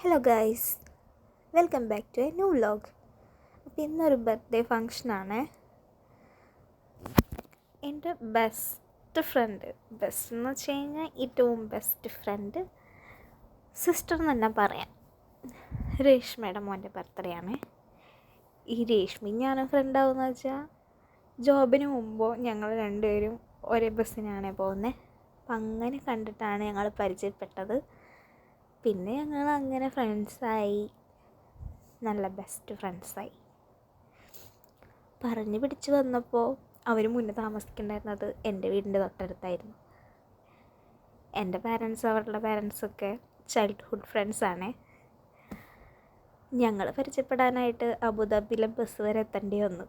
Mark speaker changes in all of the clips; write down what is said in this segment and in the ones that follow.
Speaker 1: Hello guys, welcome back to a new vlog. അപ്പോൾ ഇന്നൊരു birthday ഫങ്ഷനാണ്. എൻ്റെ ബെസ്റ്റ് ഫ്രണ്ട്, ബെസ്റ്റ് എന്ന് വെച്ച് കഴിഞ്ഞാൽ ഏറ്റവും ബെസ്റ്റ് ഫ്രണ്ട്, സിസ്റ്റർ എന്ന് തന്നെ പറയാം, രേഷ്മയുടെ മോൻ്റെ ബർത്ത്ഡേ ആണ്. ഈ രേഷ്മി ഞാനും ഫ്രണ്ടാവുമെന്ന് വെച്ചാൽ ജോബിന് മുമ്പോ ഞങ്ങൾ രണ്ടുപേരും ഒരേ ബസ്സിനാണ് പോകുന്നത്. അപ്പം അങ്ങനെ കണ്ടിട്ടാണ് ഞങ്ങൾ പരിചയപ്പെട്ടത്. പിന്നെ ഞങ്ങൾ അങ്ങനെ ഫ്രണ്ട്സായി, നല്ല ബെസ്റ്റ് ഫ്രണ്ട്സായി. പറഞ്ഞു പിടിച്ച് വന്നപ്പോൾ അവർ മുന്നേ താമസിക്കുന്നുണ്ടായിരുന്നത് എൻ്റെ വീടിൻ്റെ തൊട്ടടുത്തായിരുന്നു. എൻ്റെ പാരൻസ് അവരുടെ പാരൻസൊക്കെ ചൈൽഡ്ഹുഡ് ഫ്രണ്ട്സാണ്. ഞങ്ങൾ പരിചയപ്പെടാനായിട്ട് അബുദാബിയിലെ ബസ് വരെ എത്തേണ്ടി വന്നു.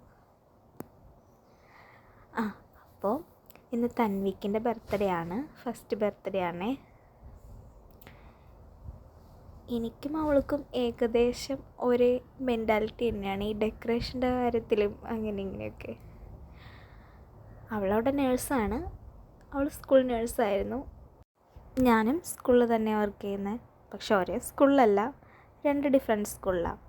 Speaker 1: അപ്പോൾ ഇന്ന് തൻവിക്കിൻ്റെ ബർത്ത്ഡേ ആണ്, ഫസ്റ്റ് ബർത്ത്ഡേ ആണ്. എനിക്കും അവൾക്കും ഏകദേശം ഒരേ മെൻറ്റാലിറ്റി തന്നെയാണ് ഈ ഡെക്കറേഷൻ്റെ കാര്യത്തിലും അങ്ങനെ ഇങ്ങനെയൊക്കെ. അവളവിടെ നേഴ്സാണ്, അവൾ സ്കൂൾ നേഴ്സായിരുന്നു. ഞാനും സ്കൂളിൽ തന്നെ വർക്ക് ചെയ്യുന്നത്, പക്ഷെ ഒരേ സ്കൂളിലല്ല, രണ്ട് ഡിഫറെൻറ്റ് സ്കൂളിലാണ്.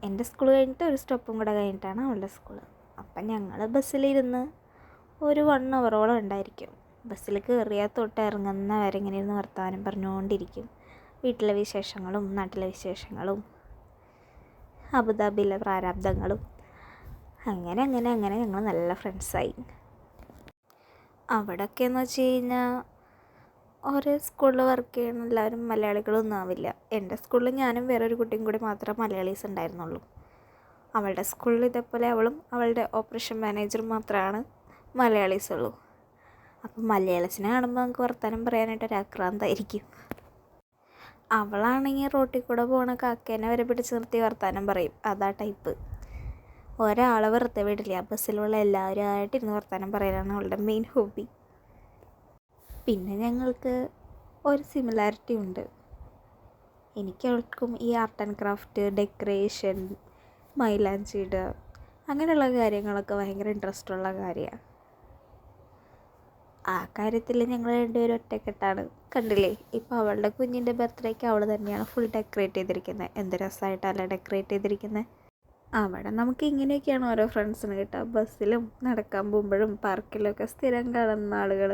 Speaker 1: എൻ്റെ സ്കൂൾ കഴിഞ്ഞിട്ട് ഒരു സ്റ്റോപ്പും കൂടെ കഴിഞ്ഞിട്ടാണ് അവളുടെ സ്കൂൾ. അപ്പം ഞങ്ങൾ ബസ്സിലിരുന്ന് ഒരു 1 ഹവറോളം ഉണ്ടായിരിക്കും. ബസ്സിൽ കയറിയാൽ തൊട്ട് ഇറങ്ങുന്ന വരെ ഇങ്ങനെ ഇരുന്ന് വർത്തമാനം പറഞ്ഞുകൊണ്ടിരിക്കും. വീട്ടിലെ വിശേഷങ്ങളും നാട്ടിലെ വിശേഷങ്ങളും അബുദാബിയിലെ പ്രാരാബ്ദങ്ങളും അങ്ങനെ അങ്ങനെ അങ്ങനെ ഞങ്ങൾ നല്ല ഫ്രണ്ട്സായി. അവിടെയൊക്കെ എന്ന് വെച്ച് കഴിഞ്ഞാൽ ഓരോ സ്കൂളിൽ വർക്ക് ചെയ്യുന്ന എല്ലാവരും മലയാളികളൊന്നും ആവില്ല. എൻ്റെ സ്കൂളിൽ ഞാനും വേറൊരു കുട്ടിയും കൂടി മാത്രമേ മലയാളീസ് ഉണ്ടായിരുന്നുള്ളൂ. അവളുടെ സ്കൂളിൽ ഇതേപോലെ അവളും അവളുടെ ഓപ്പറേഷൻ മാനേജറും മാത്രമാണ് മലയാളീസുള്ളൂ. അപ്പം മലയാളീസിനെ കാണുമ്പോൾ നമുക്ക് വർത്തമാനം പറയാനായിട്ടൊരു ആക്രാന്തമായിരിക്കും. അവളാണെങ്കിൽ റോട്ടിൽ കൂടെ പോണ കാക്കേനെ വരെ പിടിച്ച് നിർത്തി വർത്താനം പറയും. അതാ ടൈപ്പ്. ഒരാളെ വെറുതെ വിടില്ല. ബസ്സിലുള്ള എല്ലാവരുമായിട്ടിരുന്ന് വർത്താനം പറയാനാണ് അവളുടെ മെയിൻ ഹോബി. പിന്നെ ഞങ്ങൾക്ക് ഒരു സിമിലാരിറ്റി ഉണ്ട്. എനിക്കവൾക്കും ഈ ആർട്ട് ആൻഡ് ക്രാഫ്റ്റ്, ഡെക്കറേഷൻ, മൈലാഞ്ചി ഇടുക അങ്ങനെയുള്ള കാര്യങ്ങളൊക്കെ ഭയങ്കര ഇൻട്രസ്റ്റുള്ള കാര്യമാണ്. ആ കാര്യത്തിൽ ഞങ്ങൾ രണ്ടുപേരും ഒറ്റക്കെട്ടാണ്. കണ്ടില്ലേ, ഇപ്പോൾ അവളുടെ കുഞ്ഞിൻ്റെ ബർത്ത്ഡേക്ക് അവൾ തന്നെയാണ് ഫുൾ ഡെക്കറേറ്റ് ചെയ്തിരിക്കുന്നത്. എന്ത് രസമായിട്ടല്ല ഡെക്കറേറ്റ് ചെയ്തിരിക്കുന്നത്. അവിടെ നമുക്ക് ഇങ്ങനെയൊക്കെയാണ് ഓരോ ഫ്രണ്ട്സിന് കിട്ടുക. ബസ്സിലും നടക്കാൻ പോകുമ്പോഴും പാർക്കിലൊക്കെ സ്ഥിരം കാണുന്ന ആളുകൾ,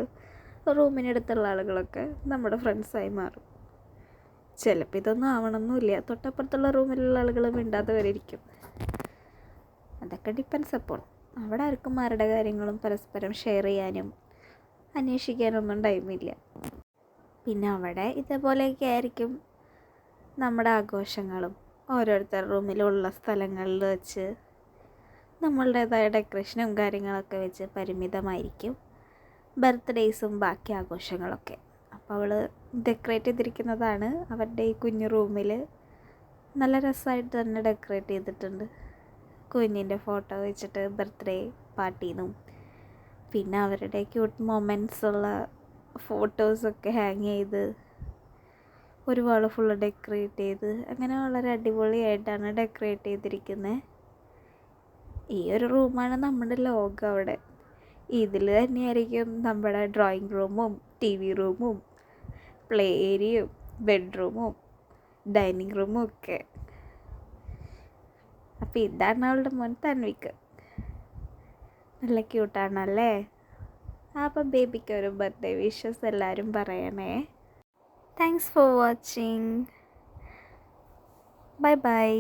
Speaker 1: റൂമിനടുത്തുള്ള ആളുകളൊക്കെ നമ്മുടെ ഫ്രണ്ട്സായി മാറും. ചിലപ്പോൾ ഇതൊന്നും ആവണമെന്നില്ല, തൊട്ടപ്പുറത്തുള്ള റൂമിലുള്ള ആളുകൾ മിണ്ടാതെ വരെ ഇരിക്കും. അതൊക്കെ ഡിപ്പെൻസ് അപ്പോൾ. അവിടെ ആർക്കും ആരുടെ കാര്യങ്ങളും പരസ്പരം ഷെയർ ചെയ്യാനും അന്വേഷിക്കാനൊന്നും ടൈമില്ല. പിന്നെ അവിടെ ഇതേപോലെയൊക്കെ ആയിരിക്കും നമ്മുടെ ആഘോഷങ്ങളും. ഓരോരുത്തർ റൂമിലുള്ള സ്ഥലങ്ങളിൽ വെച്ച് നമ്മളുടേതായ ഡെക്കറേഷനും കാര്യങ്ങളൊക്കെ വെച്ച് പരിമിതമായിരിക്കും ബർത്ത്ഡേയ്സും ബാക്കി ആഘോഷങ്ങളൊക്കെ. അപ്പോൾ അവൾ ഡെക്കറേറ്റ് ചെയ്തിരിക്കുന്നതാണ് അവരുടെ ഈ കുഞ്ഞു റൂമിൽ. നല്ല രസമായിട്ട് തന്നെ ഡെക്കറേറ്റ് ചെയ്തിട്ടുണ്ട്. കുഞ്ഞിൻ്റെ ഫോട്ടോ വെച്ചിട്ട് ബർത്ത്ഡേ പാർട്ടിന്നും പിന്നെ അവരുടെ ക്യൂട്ട് മൊമെൻറ്റ്സ് ഉള്ള ഫോട്ടോസൊക്കെ ഹാങ് ചെയ്ത് ഒരു വാൾ ഫുള്ള് ഡെക്കറേറ്റ് ചെയ്ത് അങ്ങനെ വളരെ അടിപൊളിയായിട്ടാണ് ഡെക്കറേറ്റ് ചെയ്തിരിക്കുന്നത്. ഈ ഒരു റൂമാണ് നമ്മുടെ ലോകം. അവിടെ ഇതിൽ തന്നെയായിരിക്കും നമ്മുടെ ഡ്രോയിങ് റൂമും TV റൂമും പ്ലേ ഏരിയയും ബെഡ്റൂമും ഡൈനിങ് റൂമും ഒക്കെ. അപ്പോൾ ഇതാണ് അവളുടെ മോൻ തൻവിക്ക്. നല്ല ക്യൂട്ടാണല്ലേ. അപ്പോൾ ബേബിക്ക് ഒരു ബർത്ത്ഡേ വിഷസ് എല്ലാവരും പറയണേ. Thanks for watching. Bye bye.